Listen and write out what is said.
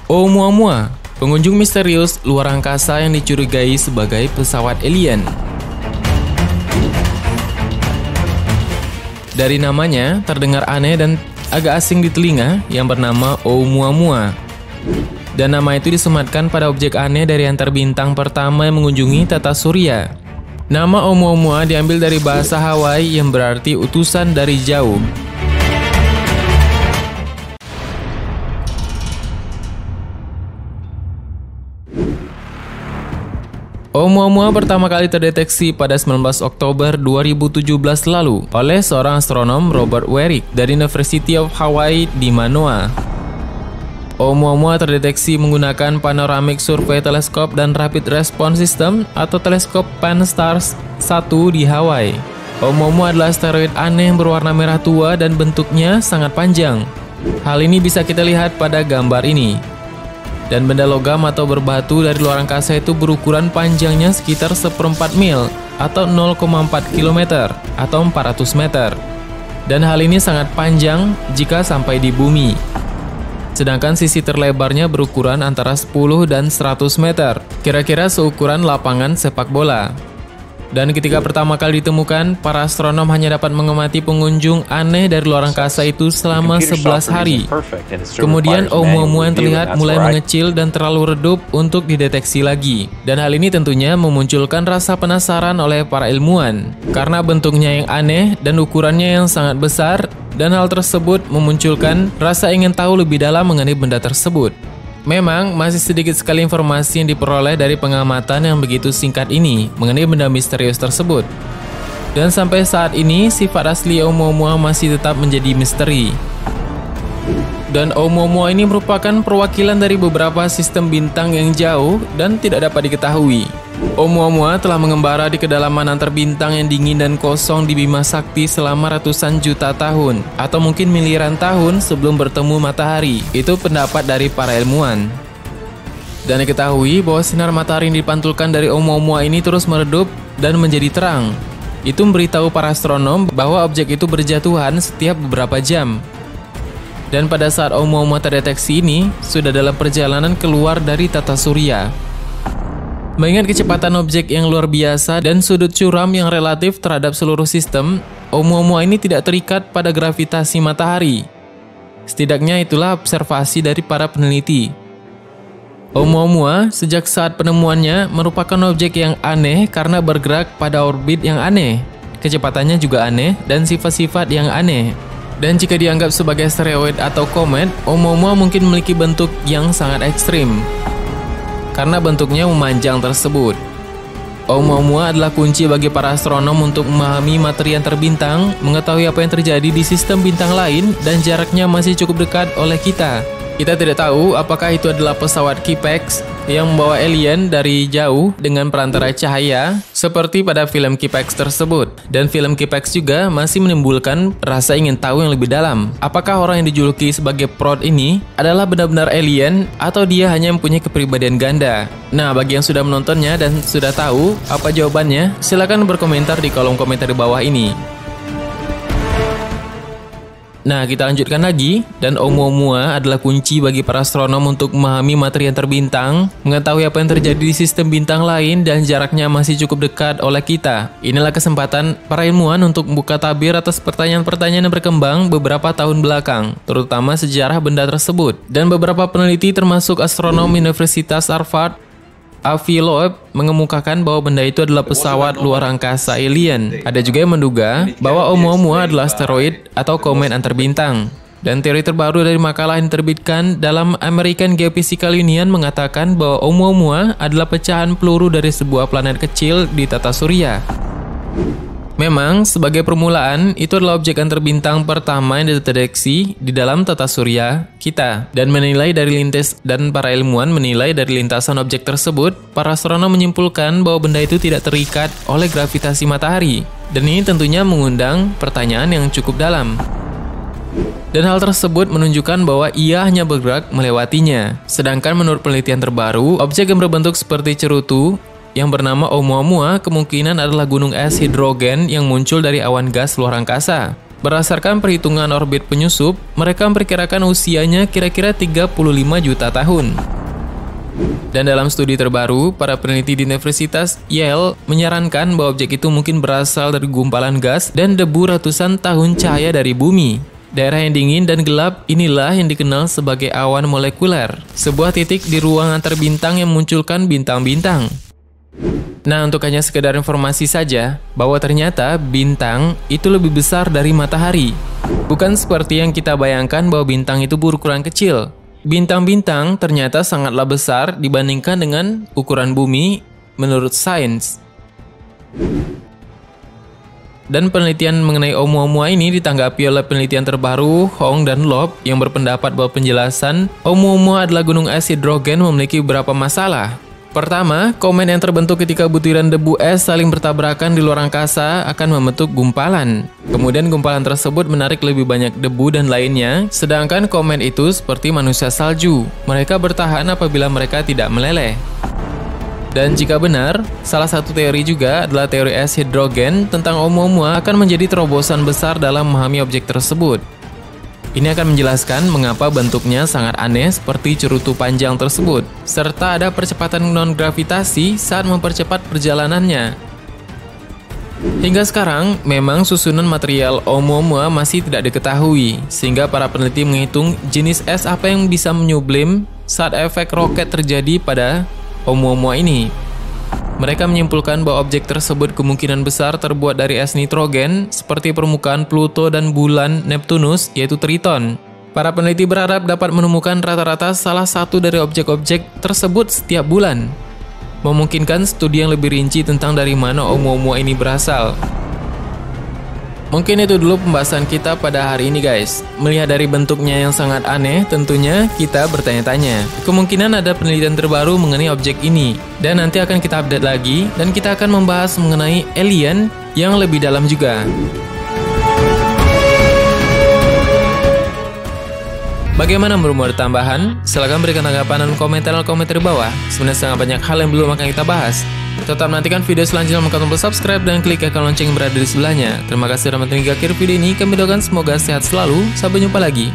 Oumuamua, pengunjung misterius luar angkasa yang dicurigai sebagai pesawat alien. Dari namanya, terdengar aneh dan agak asing di telinga yang bernama Oumuamua. Dan nama itu disematkan pada objek aneh dari antar bintang pertama yang mengunjungi tata surya. Nama Oumuamua diambil dari bahasa Hawaii yang berarti utusan dari jauh. Oumuamua pertama kali terdeteksi pada 19 Oktober 2017 lalu oleh seorang astronom Robert Warwick dari University of Hawaii di Manoa. Oumuamua terdeteksi menggunakan Panoramic Survey Telescope dan Rapid Response System atau teleskop Pan-STARRS 1 di Hawaii. Oumuamua adalah asteroid aneh yang berwarna merah tua dan bentuknya sangat panjang. Hal ini bisa kita lihat pada gambar ini. Dan benda logam atau berbatu dari luar angkasa itu berukuran panjangnya sekitar 1/4 mil atau 0,4 km atau 400 meter. Dan hal ini sangat panjang jika sampai di bumi. Sedangkan sisi terlebarnya berukuran antara 10 dan 100 meter, kira-kira seukuran lapangan sepak bola. Dan ketika pertama kali ditemukan, para astronom hanya dapat mengamati pengunjung aneh dari luar angkasa itu selama 11 hari. Kemudian Oumuamua yang terlihat mulai mengecil dan terlalu redup untuk dideteksi lagi. Dan hal ini tentunya memunculkan rasa penasaran oleh para ilmuwan, karena bentuknya yang aneh dan ukurannya yang sangat besar, dan hal tersebut memunculkan rasa ingin tahu lebih dalam mengenai benda tersebut. Memang, masih sedikit sekali informasi yang diperoleh dari pengamatan yang begitu singkat ini mengenai benda misterius tersebut. Dan sampai saat ini, sifat asli Oumuamua masih tetap menjadi misteri. Dan Oumuamua ini merupakan perwakilan dari beberapa sistem bintang yang jauh dan tidak dapat diketahui. Oumuamua telah mengembara di kedalaman antar bintang yang dingin dan kosong di Bima Sakti selama ratusan juta tahun atau mungkin miliaran tahun sebelum bertemu matahari. Itu pendapat dari para ilmuwan. Dan diketahui bahwa sinar matahari yang dipantulkan dari Oumuamua ini terus meredup dan menjadi terang. Itu memberitahu para astronom bahwa objek itu berjatuhan setiap beberapa jam. Dan pada saat Oumuamua terdeteksi ini, sudah dalam perjalanan keluar dari tata surya. Mengingat kecepatan objek yang luar biasa dan sudut curam yang relatif terhadap seluruh sistem, Oumuamua ini tidak terikat pada gravitasi matahari. Setidaknya itulah observasi dari para peneliti. Oumuamua sejak saat penemuannya merupakan objek yang aneh karena bergerak pada orbit yang aneh, kecepatannya juga aneh, dan sifat-sifat yang aneh. Dan jika dianggap sebagai asteroid atau komet, Oumuamua mungkin memiliki bentuk yang sangat ekstrim karena bentuknya memanjang tersebut. Oumuamua adalah kunci bagi para astronom untuk memahami materi antar bintang, mengetahui apa yang terjadi di sistem bintang lain, dan jaraknya masih cukup dekat oleh kita. Kita tidak tahu apakah itu adalah pesawat Kipex yang membawa alien dari jauh dengan perantara cahaya seperti pada film Kipex tersebut. Dan film Kipex juga masih menimbulkan rasa ingin tahu yang lebih dalam. Apakah orang yang dijuluki sebagai Proud ini adalah benar-benar alien atau dia hanya mempunyai kepribadian ganda? Nah, bagi yang sudah menontonnya dan sudah tahu apa jawabannya, silakan berkomentar di kolom komentar di bawah ini. Nah, kita lanjutkan lagi. Dan Oumuamua adalah kunci bagi para astronom untuk memahami materi antar bintang, mengetahui apa yang terjadi di sistem bintang lain, dan jaraknya masih cukup dekat oleh kita. Inilah kesempatan para ilmuwan untuk membuka tabir atas pertanyaan-pertanyaan yang berkembang beberapa tahun belakang, terutama sejarah benda tersebut. Dan beberapa peneliti termasuk astronom Universitas Harvard, Avi Loeb, mengemukakan bahwa benda itu adalah pesawat luar angkasa alien. Ada juga yang menduga bahwa Oumuamua adalah asteroid atau komet antar bintang. Dan teori terbaru dari makalah yang diterbitkan dalam American Geophysical Union mengatakan bahwa Oumuamua adalah pecahan peluru dari sebuah planet kecil di tata surya. Memang, sebagai permulaan, itu adalah objek antar bintang pertama yang dideteksi di dalam tata surya kita. Dan para ilmuwan menilai dari lintasan objek tersebut, para astronom menyimpulkan bahwa benda itu tidak terikat oleh gravitasi matahari. Dan ini tentunya mengundang pertanyaan yang cukup dalam. Dan hal tersebut menunjukkan bahwa ia hanya bergerak melewatinya. Sedangkan menurut penelitian terbaru, objek yang berbentuk seperti cerutu yang bernama Oumuamua kemungkinan adalah gunung es hidrogen yang muncul dari awan gas luar angkasa. Berdasarkan perhitungan orbit penyusup, mereka memperkirakan usianya kira-kira 35 juta tahun. Dan dalam studi terbaru, para peneliti di Universitas Yale menyarankan bahwa objek itu mungkin berasal dari gumpalan gas dan debu ratusan tahun cahaya dari bumi. Daerah yang dingin dan gelap inilah yang dikenal sebagai awan molekuler, sebuah titik di ruang antar bintang yang memunculkan bintang-bintang. Nah, untuk hanya sekedar informasi saja, bahwa ternyata bintang itu lebih besar dari matahari. Bukan seperti yang kita bayangkan bahwa bintang itu berukuran kecil. Bintang-bintang ternyata sangatlah besar dibandingkan dengan ukuran bumi menurut sains. Dan penelitian mengenai Oumuamua ini ditanggapi oleh penelitian terbaru Hong dan Loeb yang berpendapat bahwa penjelasan Oumuamua adalah gunung es hidrogen memiliki beberapa masalah. Pertama, komen yang terbentuk ketika butiran debu es saling bertabrakan di luar angkasa akan membentuk gumpalan. Kemudian gumpalan tersebut menarik lebih banyak debu dan lainnya, sedangkan komen itu seperti manusia salju. Mereka bertahan apabila mereka tidak meleleh. Dan jika benar, salah satu teori juga adalah teori es hidrogen tentang Oumuamua akan menjadi terobosan besar dalam memahami objek tersebut. Ini akan menjelaskan mengapa bentuknya sangat aneh seperti cerutu panjang tersebut, serta ada percepatan non-gravitasi saat mempercepat perjalanannya. Hingga sekarang, memang susunan material Oumuamua masih tidak diketahui, sehingga para peneliti menghitung jenis es apa yang bisa menyublim saat efek roket terjadi pada Oumuamua ini. Mereka menyimpulkan bahwa objek tersebut kemungkinan besar terbuat dari es nitrogen seperti permukaan Pluto dan bulan Neptunus, yaitu Triton. Para peneliti berharap dapat menemukan rata-rata salah satu dari objek-objek tersebut setiap bulan, memungkinkan studi yang lebih rinci tentang dari mana Oumuamua ini berasal. Mungkin itu dulu pembahasan kita pada hari ini guys. Melihat dari bentuknya yang sangat aneh, tentunya kita bertanya-tanya. Kemungkinan ada penelitian terbaru mengenai objek ini. Dan nanti akan kita update lagi, dan kita akan membahas mengenai alien yang lebih dalam juga. Bagaimana menurut tambahan? Silahkan berikan tanggapan dan komentar di bawah. Sebenarnya sangat banyak hal yang belum akan kita bahas. Tetap nantikan video selanjutnya, tekan tombol subscribe dan klik ikon lonceng yang berada di sebelahnya. Terima kasih sudah menonton hingga akhir video ini. Kami doakan semoga sehat selalu. Sampai jumpa lagi.